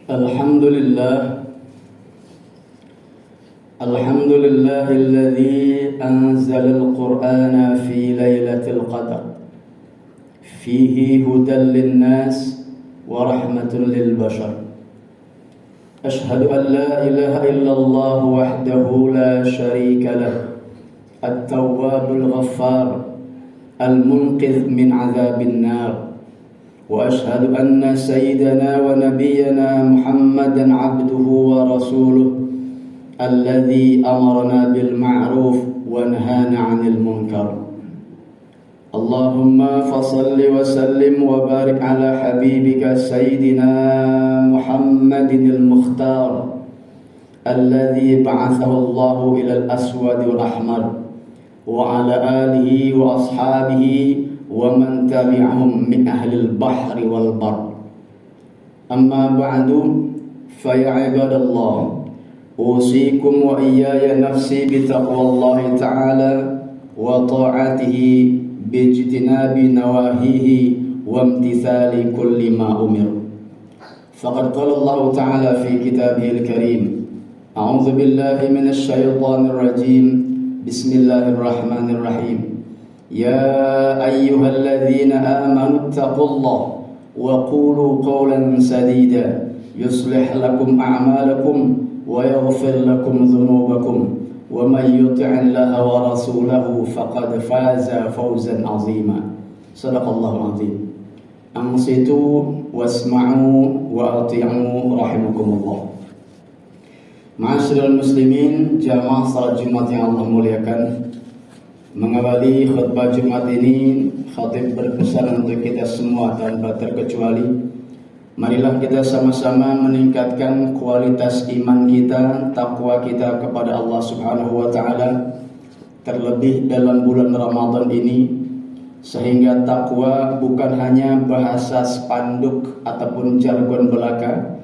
Alhamdulillah Alhamdulillahilladzi anzala al-Qur'ana fi lailatul qadar fihi hudan lin-nas wa rahmatun lil-bashar. Ashhadu an la ilaha illallah wahdahu la syarika lah, at-tawwabul ghaffar, al-munqidh min 'adzabin nar. وأشهد أن سيدنا ونبينا محمدا عبده ورسوله الذي أمرنا بالمعروف ونهانا عن المنكر. اللهم فصل وسلم وبارك على حبيبك سيدنا محمد المختار الذي بعثه الله إلى الأسود والأحمر وعلى آله وأصحابه ومن تبعهم من أهل البحر والبر. أما بعد فيا عباد الله، أوصيكم وإياي نفسي بتقوى الله تعالى وطاعته باجتناب نواهيه وامتثال كل ما أمر. فقد قال الله تعالى في كتابه الكريم: أعوذ بالله من الشيطان الرجيم، بسم الله الرحمن الرحيم. يا أيها الذين آمنوا اتقوا الله وقولوا قولا سديدا يصلح لكم أعمالكم ويغفر لكم ذنوبكم ومن يطع الله ورسوله فقد فاز فوزا عظيما. صدق الله العظيم. أنصتوا واسمعوا وأطيعوا رحمكم الله. Ma'asyiral muslimin, jamaah salat Jumat yang Allah muliakan, mengawali khutbah Jumat ini, khatib berpesan untuk kita semua tanpa terkecuali. Marilah kita sama-sama meningkatkan kualitas iman kita, takwa kita kepada Allah Subhanahu wa Ta'ala, terlebih dalam bulan Ramadan ini, sehingga takwa bukan hanya bahasa spanduk ataupun jargon belaka,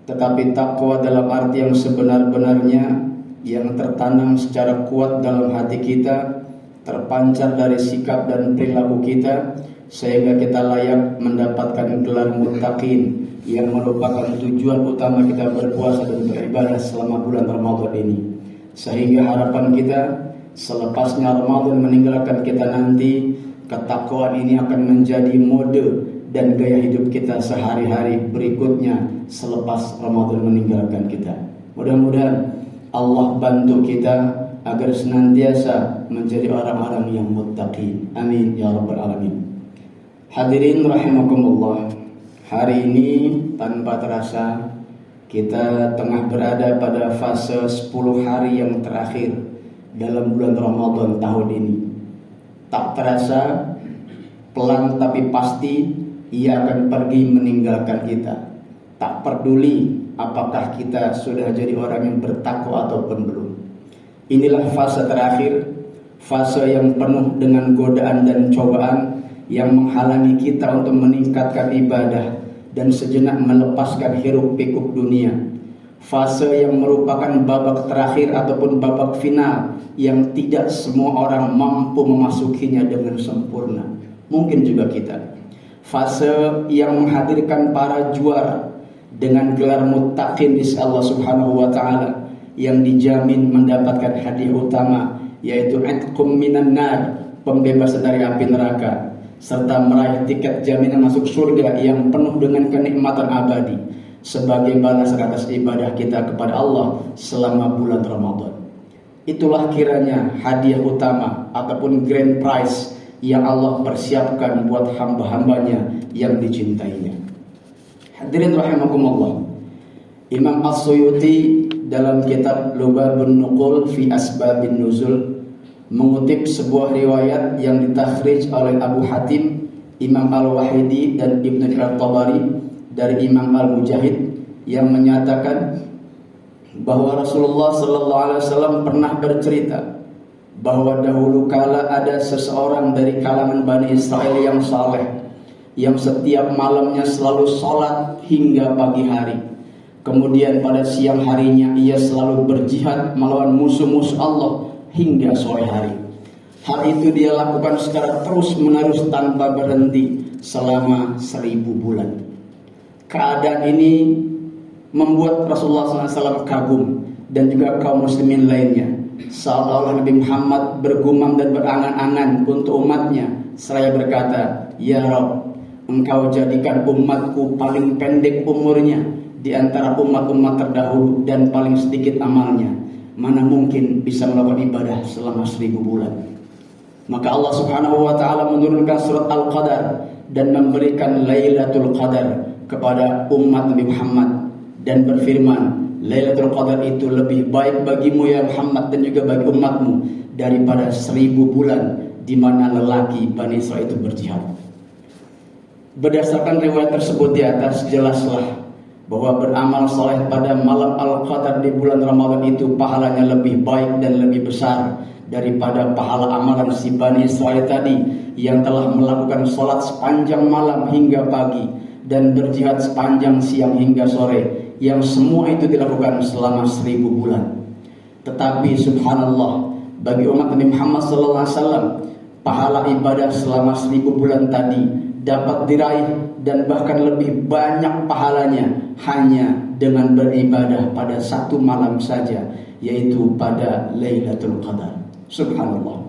tetapi takwa dalam arti yang sebenar-benarnya, yang tertanam secara kuat dalam hati kita, terpancar dari sikap dan perilaku kita, sehingga kita layak mendapatkan gelar muttaqin, yang merupakan tujuan utama kita berpuasa dan beribadah selama bulan Ramadan ini. Sehingga harapan kita, selepasnya Ramadan meninggalkan kita nanti, ketakwaan ini akan menjadi mode dan gaya hidup kita sehari-hari berikutnya selepas Ramadan meninggalkan kita. Mudah-mudahan Allah bantu kita agar senantiasa menjadi orang-orang yang muttaqin. Amin ya rabbal alamin. Hadirin rahimakumullah, hari ini tanpa terasa kita tengah berada pada fase 10 hari yang terakhir dalam bulan Ramadan tahun ini. Tak terasa, pelan tapi pasti ia akan pergi meninggalkan kita. Tak peduli apakah kita sudah jadi orang yang bertakwa ataupun belum. Inilah fase terakhir, fase yang penuh dengan godaan dan cobaan yang menghalangi kita untuk meningkatkan ibadah dan sejenak melepaskan hiruk pikuk dunia. Fase yang merupakan babak terakhir ataupun babak final yang tidak semua orang mampu memasukinya dengan sempurna. Mungkin juga kita. Fase yang menghadirkan para juara dengan gelar muttaqin di Allah Subhanahu wa Ta'ala, yang dijamin mendapatkan hadiah utama, yaitu itqum minan nar, pembebasan dari api neraka, serta meraih tiket jaminan masuk surga yang penuh dengan kenikmatan abadi sebagai balasan atas ibadah kita kepada Allah selama bulan Ramadan. Itulah kiranya hadiah utama ataupun grand prize yang Allah persiapkan buat hamba-hambanya yang dicintainya. Hadirin rahimakumullah, Imam As-Suyuti dalam kitab Lubabun Nuqul fi Asbabin Nuzul mengutip sebuah riwayat yang ditakhrij oleh Abu Hatim, Imam Al-Wahidi dan Ibnu Al-Tabari dari Imam Al-Mujahid, yang menyatakan bahwa Rasulullah sallallahu alaihi wasallam pernah bercerita bahwa dahulu kala ada seseorang dari kalangan Bani Israel yang saleh, yang setiap malamnya selalu sholat hingga pagi hari. Kemudian pada siang harinya ia selalu berjihad melawan musuh-musuh Allah hingga sore hari. Hal itu dia lakukan secara terus-menerus tanpa berhenti selama 1000 bulan. Keadaan ini membuat Rasulullah SAW kagum dan juga kaum muslimin lainnya. Seolah-olah Nabi Muhammad bergumam dan berangan-angan untuk umatnya, seraya berkata, "Ya Rabb, Engkau jadikan umatku paling pendek umurnya di antara umat-umat terdahulu dan paling sedikit amalnya. Mana mungkin bisa melakukan ibadah selama 1000 bulan?" Maka Allah Subhanahu wa taala menurunkan surat Al-Qadar dan memberikan Lailatul Qadar kepada umat Nabi Muhammad dan berfirman, "Lailatul Qadar itu lebih baik bagimu ya Muhammad dan juga bagi umatmu daripada 1000 bulan di mana lelaki Bani Israil itu berjihad." Berdasarkan riwayat tersebut di atas, jelaslah bahwa beramal soleh pada malam Al-Qadar di bulan Ramadan itu pahalanya lebih baik dan lebih besar daripada pahala amalan si Bani Israil tadi yang telah melakukan sholat sepanjang malam hingga pagi dan berjihad sepanjang siang hingga sore, yang semua itu dilakukan selama 1000 bulan. Tetapi subhanallah, bagi umat Nabi Muhammad SAW, pahala ibadah selama 1000 bulan tadi dapat diraih dan bahkan lebih banyak pahalanya hanya dengan beribadah pada satu malam saja, yaitu pada Lailatul Qadar. Subhanallah.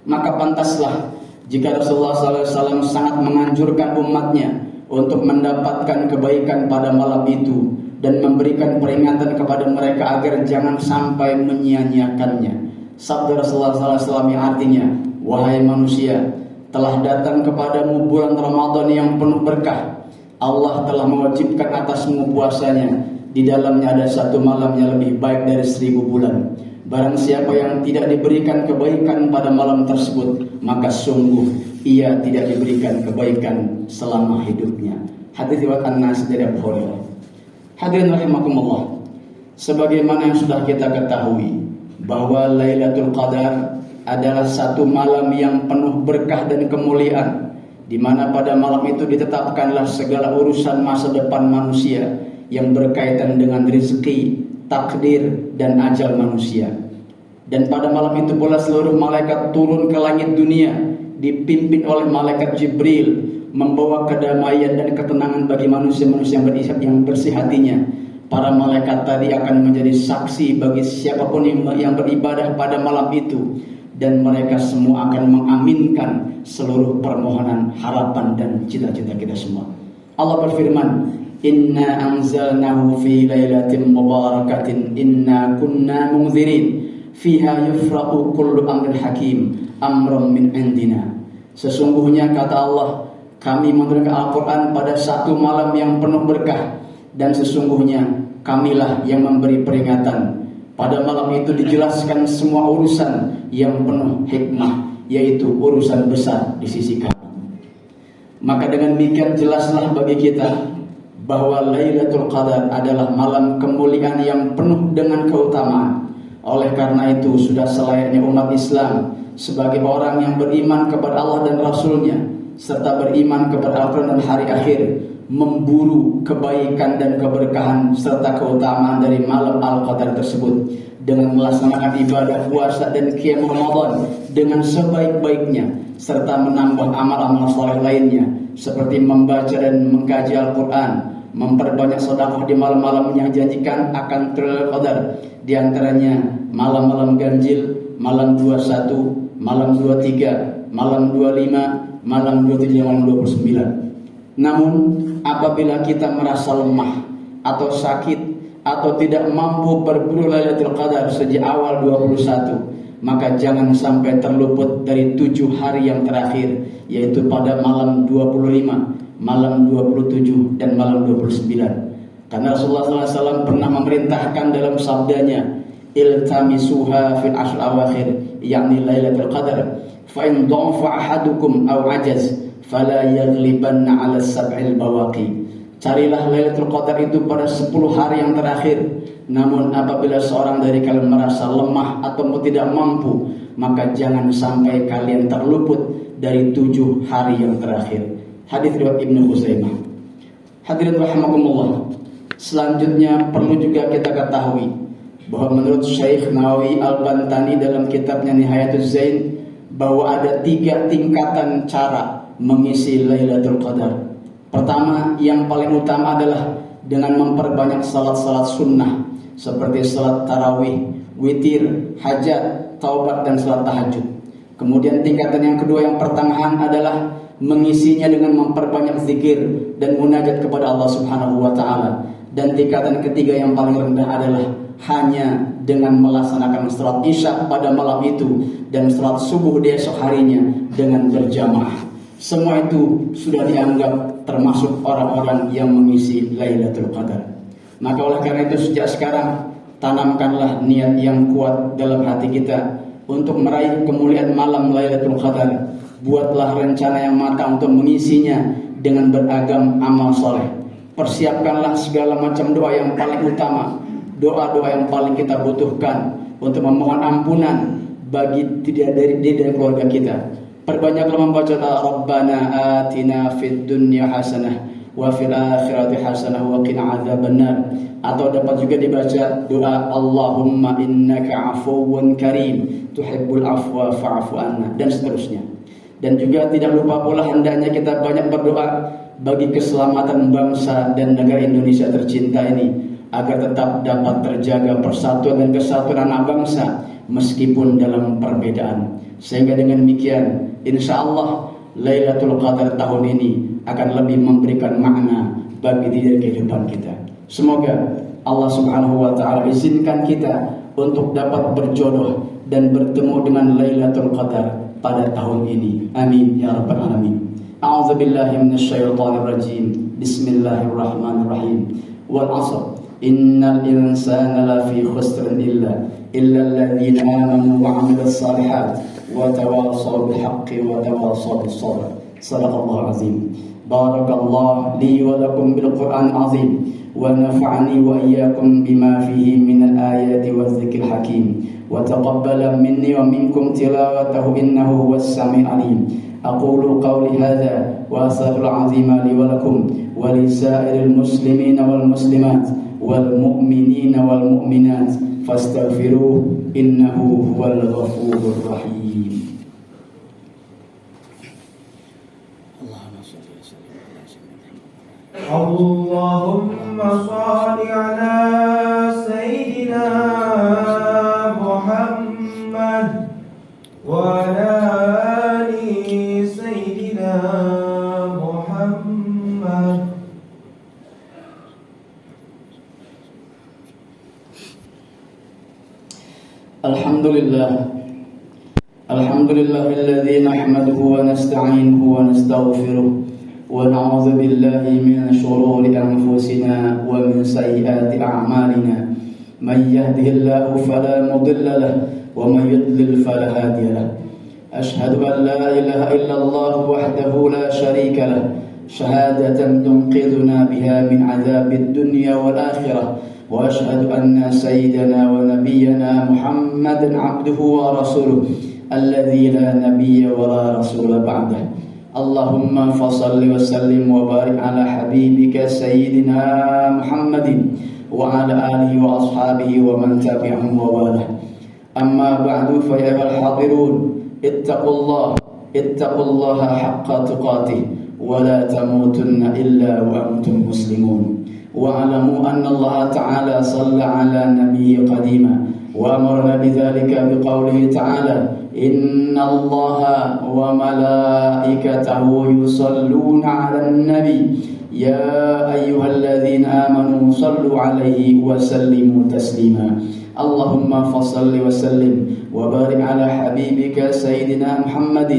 Maka pantaslah jika Rasulullah SAW sangat menganjurkan umatnya untuk mendapatkan kebaikan pada malam itu dan memberikan peringatan kepada mereka agar jangan sampai menyia-nyiakannya. Sabda Rasulullah SAW yang artinya, "Wahai manusia, telah datang kepadamu bulan Ramadan yang penuh berkah. Allah telah mewajibkan atasmu puasanya. Di dalamnya ada satu malam yang lebih baik dari 1000 bulan. Barang siapa yang tidak diberikan kebaikan pada malam tersebut, maka sungguh ia tidak diberikan kebaikan selama hidupnya." Hadis riwayat An-Nas dari Abu Hurairah. Hadirin rahimakumullah, sebagaimana yang sudah kita ketahui bahwa Lailatul Qadar adalah satu malam yang penuh berkah dan kemuliaan, di mana pada malam itu ditetapkanlah segala urusan masa depan manusia yang berkaitan dengan rezeki, takdir, dan ajal manusia. Dan pada malam itu pula seluruh malaikat turun ke langit dunia dipimpin oleh malaikat Jibril, membawa kedamaian dan ketenangan bagi manusia-manusia yang bersih hatinya. Para malaikat tadi akan menjadi saksi bagi siapapun yang beribadah pada malam itu, dan mereka semua akan mengaminkan seluruh permohonan, harapan, dan cita-cita kita semua. Allah berfirman, "Inna anzalnahu fi lailatin mubarakatin inna kunna munzirin fiha yufraqu kullu amrin hakim amran min indina." Sesungguhnya kata Allah, kami menurunkan Al-Quran pada satu malam yang penuh berkah, dan sesungguhnya kamilah yang memberi peringatan. Pada malam itu dijelaskan semua urusan yang penuh hikmah, yaitu urusan besar di sisi kami. Maka dengan demikian jelaslah bagi kita bahwa Lailatul Qadar adalah malam kemuliaan yang penuh dengan keutamaan. Oleh karena itu sudah selayaknya umat Islam sebagai orang yang beriman kepada Allah dan Rasulnya, serta beriman kepada Al-Quran dan hari akhir, memburu kebaikan dan keberkahan serta keutamaan dari malam Al-Qadar tersebut dengan melaksanakan ibadah puasa dan qiyam Ramadan dengan sebaik-baiknya, serta menambah amal-amal saleh lainnya seperti membaca dan mengkaji Al-Quran, memperbanyak sedekah di malam-malam yang janjikan akan Lailatul Qadar, di antaranya malam-malam ganjil, malam 21, malam 23, malam 25, malam 27, malam 29. Namun apabila kita merasa lemah atau sakit atau tidak mampu berburu Lailatul Qadar sejak awal 21, maka jangan sampai terluput dari 7 hari yang terakhir, yaitu pada malam 25, malam 27, dan malam 29. Karena Rasulullah SAW pernah memerintahkan dalam sabdanya, "Iltamisuha fil ashr awakhir," yakni Lailatul Qadar. "Fa in dha'afa ahadukum aw ajaz fala yaghlibanna 'ala sab'il bawaqi." Carilah Lailatul Qadar itu pada 10 hari yang terakhir. Namun apabila seorang dari kalian merasa lemah atau tidak mampu, maka jangan sampai kalian terluput dari 7 hari yang terakhir. Hadis riwayat Ibnu Khuzaimah. Hadirin rahimakumullah, selanjutnya perlu juga kita ketahui bahwa menurut Syekh Nawawi Al-Bantani dalam kitabnya Nihayatuz Zain, bahwa ada 3 tingkatan cara mengisi Lailatul Qadar. Pertama, yang paling utama adalah dengan memperbanyak salat-salat sunnah seperti salat tarawih, witir, hajat, taubat dan salat tahajud. Kemudian tingkatan yang kedua yang pertengahan adalah mengisinya dengan memperbanyak zikir dan munajat kepada Allah Subhanahu wa taala. Dan tingkatan ketiga yang paling rendah adalah hanya dengan melaksanakan salat isya pada malam itu dan salat subuh di esok harinya dengan berjamaah. Semua itu sudah dianggap termasuk orang-orang yang mengisi Lailatul Qadar. Maka oleh karena itu sejak sekarang tanamkanlah niat yang kuat dalam hati kita untuk meraih kemuliaan malam Lailatul Qadar. Buatlah rencana yang matang untuk mengisinya dengan beragam amal soleh. Persiapkanlah segala macam doa yang paling utama, doa-doa yang paling kita butuhkan untuk memohon ampunan bagi dari keluarga kita. Perbanyaklah membaca Rabbana atina fid dunya hasanah wa fil akhirati hasanah wa qina adzabannar. Atau dapat juga dibaca doa Allahumma innaka afuwun karim tuhibbul afwa fa'fu anna dan seterusnya. Dan juga tidak lupa pula hendaknya kita banyak berdoa bagi keselamatan bangsa dan negara Indonesia tercinta ini agar tetap dapat terjaga persatuan dan kesatuan anak bangsa meskipun dalam perbedaan. Sehingga dengan demikian insya Allah Lailatul Qadar tahun ini akan lebih memberikan makna bagi diri kehidupan kita. Semoga Allah Subhanahu wa taala izinkan kita untuk dapat berjodoh dan bertemu dengan Lailatul Qadar pada tahun ini. Amin ya rabbal alamin. A'udzu billahi minasyaitonir rajim. Bismillahirrahmanirrahim. Wal 'ashr. Innal insana lafi khusrin illa alladziina aamanu wa 'amilus shalihaat wa tawassaw bil haqqi wa tawassaw bis sabr. Shadaqallahu azim. Barakallahu li wa lakum bil Qur'anil azim wa nafa'ani wa iyyakum bima fihi minal ayati wadh-dhikril hakim. وتقبل مني ومنكم تلاوته إنه هو السميع العليم. أقول قولي هذا وأستغفر العظيم لي ولكم ولسائر المسلمين والمسلمات والمؤمنين والمؤمنات فاستغفروه إنه هو الغفور الرحيم. اللهم صل على سيدنا محمد وعلى آل سيدنا محمد. الحمد لله الذي نحمده ونستعينه ونستغفره ونعوذ بالله من شرور أنفسنا ومن سيئات أعمالنا. من يهده الله فلا مضل له ومن يضلل فلا هادي له. أشهد أن لا إله إلا الله وحده لا شريك له شهادة تنقذنا بها من عذاب الدنيا والآخرة. وأشهد أن سيدنا ونبينا محمدا عبده ورسوله الذي لا نبي ولا رسول بعده. اللهم فصل وسلم وبارك على حبيبك سيدنا محمد وعلى آله وأصحابه ومن تبعهم ووالاه. أما بعد فيا أيها الحاضرون اتقوا الله حق تقاته ولا تموتن إلا وأنتم مسلمون. واعلموا أن الله تعالى صلى على نبي قديما وأمرنا بذلك بقوله تعالى إن الله وملائكته يصلون على النبي يا أيها الذين آمنوا صلوا عليه وسلموا تسليما. اللهم فصل وسلم وبارك على حبيبك سيدنا محمد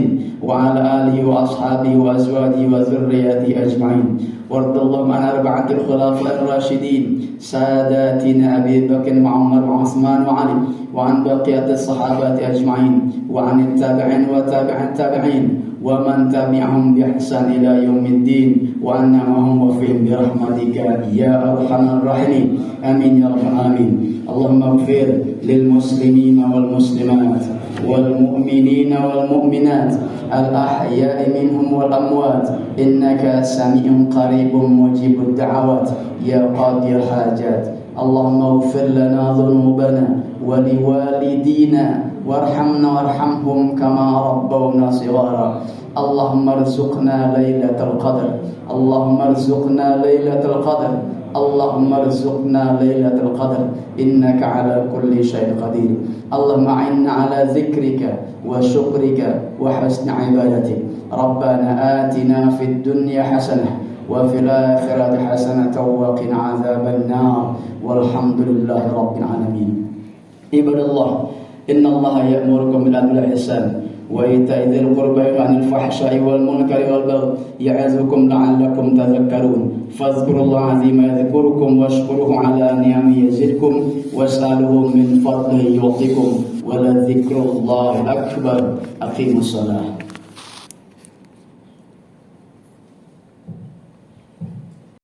وعلى آله وأصحابه وأزواجه وذرياته أجمعين. وارض اللهم عن أربعة الخلفاء الراشدين ساداتنا أبي بكر وعمر وعثمان وعلي وعن بقية الصحابة أجمعين وعن التابعين وتابع التابعين ومن تبعهم بإحسان إلى يوم الدين وأنا معهم وفيهم برحمتك يا أرحم الراحمين. آمين يا رب العالمين. اللهم اغفر للمسلمين والمسلمات والمؤمنين والمؤمنات الأحياء منهم والأموات إنك سميع قريب مجيب الدعوات يا قاضي الحاجات. اللهم اغفر لنا ذنوبنا ولوالدينا وارحمنا وارحمهم كما ربونا صغارا. اللهم ارزقنا ليلة القدر. اللهم ارزقنا ليلة القدر. اللهم ارزقنا ليلة القدر إنك على كل شيء قدير. اللهم أعنا على ذكرك وشكرك وحسن عبادتك. ربنا آتنا في الدنيا حسنة وفي الآخرة حسنة وقنا عذاب النار والحمد لله رب العالمين. عباد الله إن الله يأمركم بالعدل والإحسان وإيتاء ذي القربى وعن الفحشاء والمنكر والبغي يعظكم لعلكم تذكرون. فاذكروا الله العظيم يذكركم واشكروه على نعمه يزدكم واسألوه من فضله يعطكم ولذكر الله أكبر. أقيموا الصلاة.